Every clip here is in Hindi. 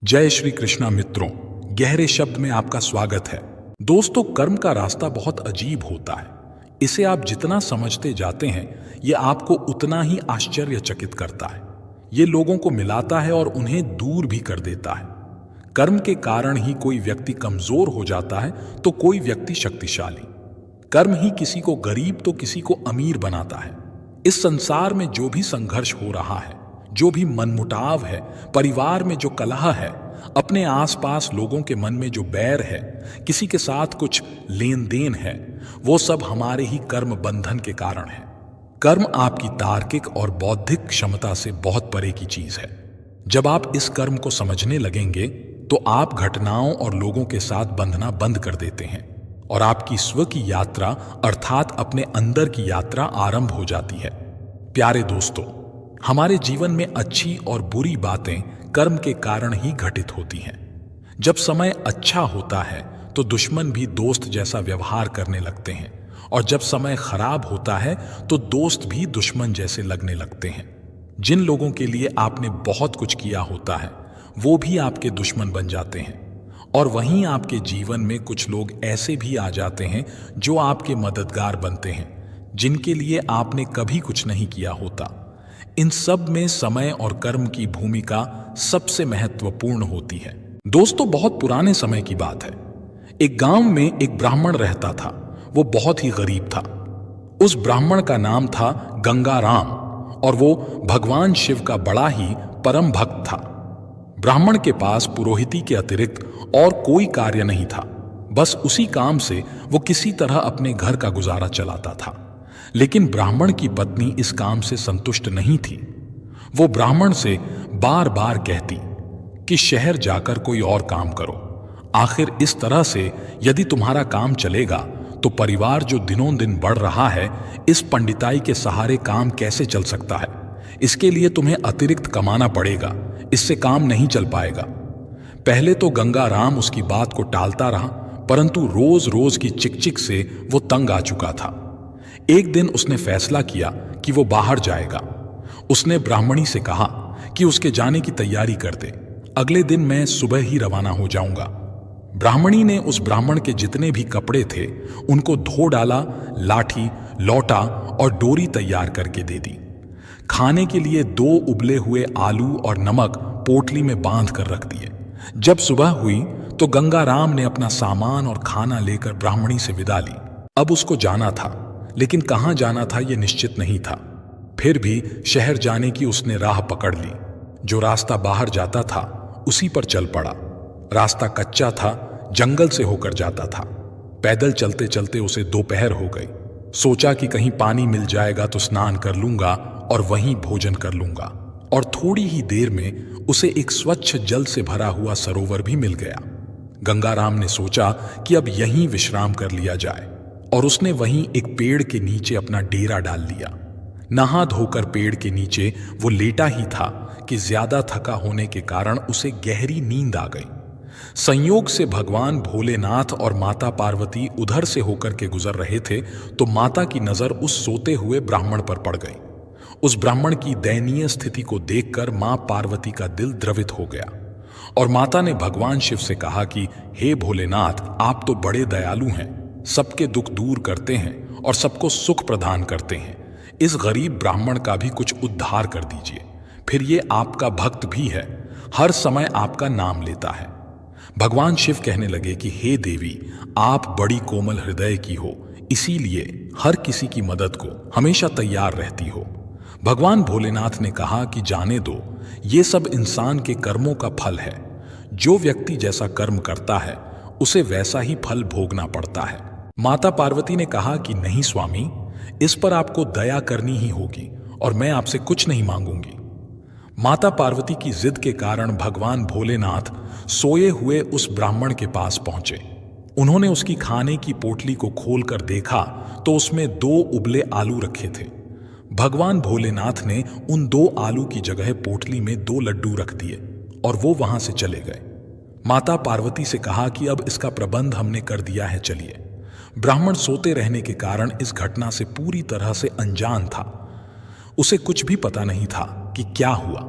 जय श्री कृष्णा मित्रों, गहरे शब्द में आपका स्वागत है। दोस्तों, कर्म का रास्ता बहुत अजीब होता है। इसे आप जितना समझते जाते हैं, ये आपको उतना ही आश्चर्यचकित करता है। ये लोगों को मिलाता है और उन्हें दूर भी कर देता है। कर्म के कारण ही कोई व्यक्ति कमजोर हो जाता है तो कोई व्यक्ति शक्तिशाली। कर्म ही किसी को गरीब तो किसी को अमीर बनाता है। इस संसार में जो भी संघर्ष हो रहा है, जो भी मनमुटाव है, परिवार में जो कलह है, अपने आसपास लोगों के मन में जो बैर है, किसी के साथ कुछ लेन देन है, वो सब हमारे ही कर्म बंधन के कारण है। कर्म आपकी तार्किक और बौद्धिक क्षमता से बहुत परे की चीज है। जब आप इस कर्म को समझने लगेंगे तो आप घटनाओं और लोगों के साथ बंधना बंद कर देते हैं और आपकी स्व की यात्रा अर्थात अपने अंदर की यात्रा आरंभ हो जाती है। प्यारे दोस्तों, हमारे जीवन में अच्छी और बुरी बातें कर्म के कारण ही घटित होती हैं। जब समय अच्छा होता है तो दुश्मन भी दोस्त जैसा व्यवहार करने लगते हैं, और जब समय खराब होता है तो दोस्त भी दुश्मन जैसे लगने लगते हैं। जिन लोगों के लिए आपने बहुत कुछ किया होता है, वो भी आपके दुश्मन बन जाते हैं। और वहीं आपके जीवन में कुछ लोग ऐसे भी आ जाते हैं जो आपके मददगार बनते हैं, जिनके लिए आपने कभी कुछ नहीं किया होता। इन सब में समय और कर्म की भूमिका सबसे महत्वपूर्ण होती है। दोस्तों, बहुत पुराने समय की बात है। एक गांव में एक ब्राह्मण रहता था। वो बहुत ही गरीब था। उस ब्राह्मण का नाम था गंगाराम, और वो भगवान शिव का बड़ा ही परम भक्त था। ब्राह्मण के पास पुरोहिती के अतिरिक्त और कोई कार्य नहीं था। बस उसी काम से वो किसी तरह अपने घर का गुजारा चलाता था। लेकिन ब्राह्मण की पत्नी इस काम से संतुष्ट नहीं थी। वो ब्राह्मण से बार बार कहती कि शहर जाकर कोई और काम करो। आखिर इस तरह से यदि तुम्हारा काम चलेगा तो परिवार जो दिनों दिन बढ़ रहा है, इस पंडिताई के सहारे काम कैसे चल सकता है? इसके लिए तुम्हें अतिरिक्त कमाना पड़ेगा, इससे काम नहीं चल पाएगा। पहले तो गंगाराम उसकी बात को टालता रहा, परंतु रोज रोज की चिकचिक से वो तंग आ चुका था। एक दिन उसने फैसला किया कि वो बाहर जाएगा। उसने ब्राह्मणी से कहा कि उसके जाने की तैयारी कर दे, अगले दिन मैं सुबह ही रवाना हो जाऊंगा। ब्राह्मणी ने उस ब्राह्मण के जितने भी कपड़े थे उनको धो डाला, लाठी, लौटा और डोरी तैयार करके दे दी। खाने के लिए 2 उबले हुए आलू और नमक पोटली में बांध कर रख दिए। जब सुबह हुई तो गंगाराम ने अपना सामान और खाना लेकर ब्राह्मणी से विदा ली। अब उसको जाना था, लेकिन कहां जाना था यह निश्चित नहीं था। फिर भी शहर जाने की उसने राह पकड़ ली। जो रास्ता बाहर जाता था उसी पर चल पड़ा। रास्ता कच्चा था, जंगल से होकर जाता था। पैदल चलते चलते उसे दोपहर हो गई। सोचा कि कहीं पानी मिल जाएगा तो स्नान कर लूंगा और वहीं भोजन कर लूंगा। और थोड़ी ही देर में उसे एक स्वच्छ जल से भरा हुआ सरोवर भी मिल गया। गंगाराम ने सोचा कि अब यहीं विश्राम कर लिया जाए, और उसने वहीं एक पेड़ के नीचे अपना डेरा डाल लिया। नहा धोकर पेड़ के नीचे वो लेटा ही था कि ज्यादा थका होने के कारण उसे गहरी नींद आ गई। संयोग से भगवान भोलेनाथ और माता पार्वती उधर से होकर के गुजर रहे थे, तो माता की नजर उस सोते हुए ब्राह्मण पर पड़ गई। उस ब्राह्मण की दयनीय स्थिति को देखकर मां पार्वती का दिल द्रवित हो गया, और माता ने भगवान शिव से कहा कि हे भोलेनाथ, आप तो बड़े दयालु हैं, सबके दुख दूर करते हैं और सबको सुख प्रदान करते हैं। इस गरीब ब्राह्मण का भी कुछ उद्धार कर दीजिए। फिर ये आपका भक्त भी है, हर समय आपका नाम लेता है। भगवान शिव कहने लगे कि हे देवी, आप बड़ी कोमल हृदय की हो, इसीलिए हर किसी की मदद को हमेशा तैयार रहती हो। भगवान भोलेनाथ ने कहा कि जाने दो, ये सब इंसान के कर्मों का फल है। जो व्यक्ति जैसा कर्म करता है उसे वैसा ही फल भोगना पड़ता है। माता पार्वती ने कहा कि नहीं स्वामी, इस पर आपको दया करनी ही होगी और मैं आपसे कुछ नहीं मांगूंगी। माता पार्वती की जिद के कारण भगवान भोलेनाथ सोए हुए उस ब्राह्मण के पास पहुंचे। उन्होंने उसकी खाने की पोटली को खोलकर देखा तो उसमें 2 उबले आलू रखे थे। भगवान भोलेनाथ ने उन 2 आलू की जगह पोटली में 2 लड्डू रख दिए और वो वहां से चले गए। माता पार्वती से कहा कि अब इसका प्रबंध हमने कर दिया है, चलिए। ब्राह्मण सोते रहने के कारण इस घटना से पूरी तरह से अनजान था। उसे कुछ भी पता नहीं था कि क्या हुआ।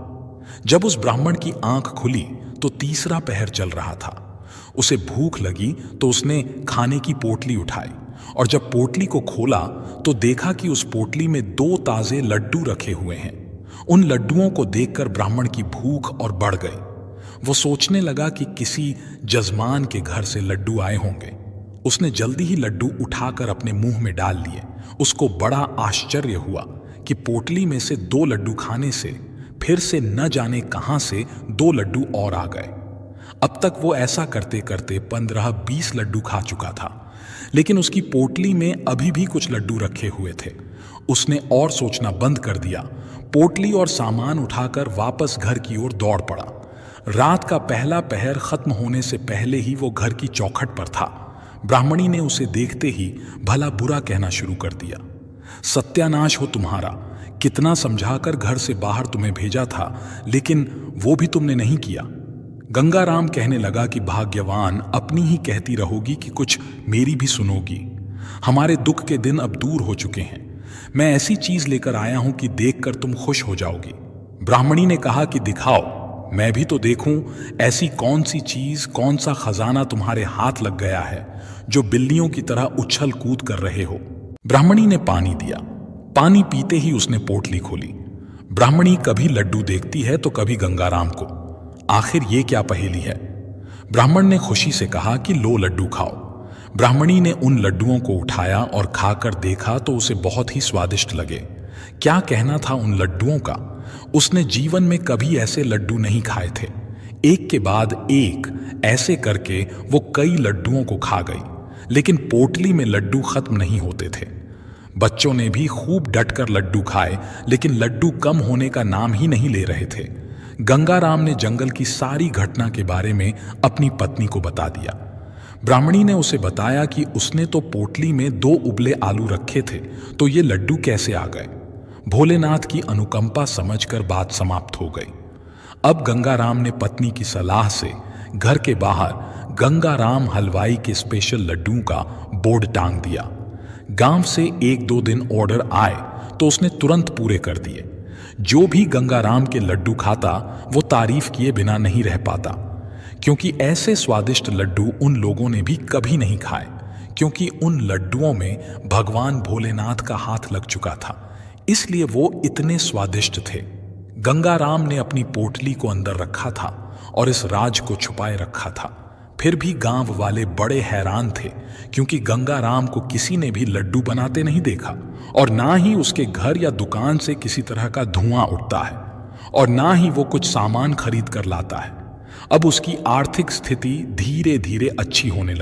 जब उस ब्राह्मण की आंख खुली तो तीसरा पहर चल रहा था। उसे भूख लगी तो उसने खाने की पोटली उठाई और जब पोटली को खोला तो देखा कि उस पोटली में 2 ताजे लड्डू रखे हुए हैं। उन लड्डुओं को देखकर ब्राह्मण की भूख और बढ़ गई। वो सोचने लगा कि किसी जजमान के घर से लड्डू आए होंगे। उसने जल्दी ही लड्डू उठाकर अपने मुंह में डाल लिए। उसको बड़ा आश्चर्य हुआ कि पोटली में से 2 लड्डू खाने से फिर से न जाने कहां से 2 लड्डू और आ गए। अब तक वो ऐसा करते करते 15-20 लड्डू खा चुका था, लेकिन उसकी पोटली में अभी भी कुछ लड्डू रखे हुए थे। उसने और सोचना बंद कर दिया। पोटली और सामान उठाकर वापस घर की ओर दौड़ पड़ा। रात का पहला पहर खत्म होने से पहले ही वो घर की चौखट पर था। ब्राह्मणी ने उसे देखते ही भला बुरा कहना शुरू कर दिया। सत्यानाश हो तुम्हारा, कितना समझाकर घर से बाहर तुम्हें भेजा था, लेकिन वो भी तुमने नहीं किया। गंगाराम कहने लगा कि भाग्यवान, अपनी ही कहती रहोगी कि कुछ मेरी भी सुनोगी। हमारे दुख के दिन अब दूर हो चुके हैं। मैं ऐसी चीज लेकर आया हूं कि देखकर तुम खुश हो जाओगी। ब्राह्मणी ने कहा कि दिखाओ, मैं भी तो देखूं ऐसी कौन सी चीज, कौन सा खजाना तुम्हारे हाथ लग गया है जो बिल्लियों की तरह उछल कूद कर रहे हो। ब्राह्मणी ने पानी दिया। पानी पीते ही उसने पोटली खोली। ब्राह्मणी कभी लड्डू देखती है तो कभी गंगाराम को। आखिर ये क्या पहेली है। ब्राह्मण ने खुशी से कहा कि लो लड्डू खाओ। ब्राह्मणी ने उन लड्डुओं को उठाया और खाकर देखा तो उसे बहुत ही स्वादिष्ट लगे। क्या कहना था उन लड्डुओं का। उसने जीवन में कभी ऐसे लड्डू नहीं खाए थे। एक के बाद एक ऐसे करके वो कई लड्डुओं को खा गई, लेकिन पोटली में लड्डू खत्म नहीं होते थे। बच्चों ने भी खूब डटकर लड्डू खाए, लेकिन लड्डू कम होने का नाम ही नहीं ले रहे थे। गंगाराम ने जंगल की सारी घटना के बारे में अपनी पत्नी को बता दिया। ब्राह्मणी ने उसे बताया कि उसने तो पोटली में 2 उबले आलू रखे थे, तो ये लड्डू कैसे आ गए। भोलेनाथ की अनुकंपा समझकर बात समाप्त हो गई। अब गंगाराम ने पत्नी की सलाह से घर के बाहर गंगाराम हलवाई के स्पेशल लड्डुओं का बोर्ड टांग दिया। गांव से 1-2 दिन ऑर्डर आए तो उसने तुरंत पूरे कर दिए। जो भी गंगाराम के लड्डू खाता वो तारीफ किए बिना नहीं रह पाता, क्योंकि ऐसे स्वादिष्ट लड्डू उन लोगों ने भी कभी नहीं खाए, क्योंकि उन लड्डुओं में भगवान भोलेनाथ का हाथ लग चुका था, इसलिए वो इतने स्वादिष्ट थे। गंगाराम ने अपनी पोटली को अंदर रखा था और इस राज को छुपाए रखा था। फिर भी गांव वाले बड़े हैरान थे, क्योंकि गंगाराम को किसी ने भी लड्डू बनाते नहीं देखा, और ना ही उसके घर या दुकान से किसी तरह का धुआं उठता है, और ना ही वो कुछ सामान खरीद कर लाता है। अब उसकी आर्थिक स्थिति धीरे धीरे अच्छी होने लगी।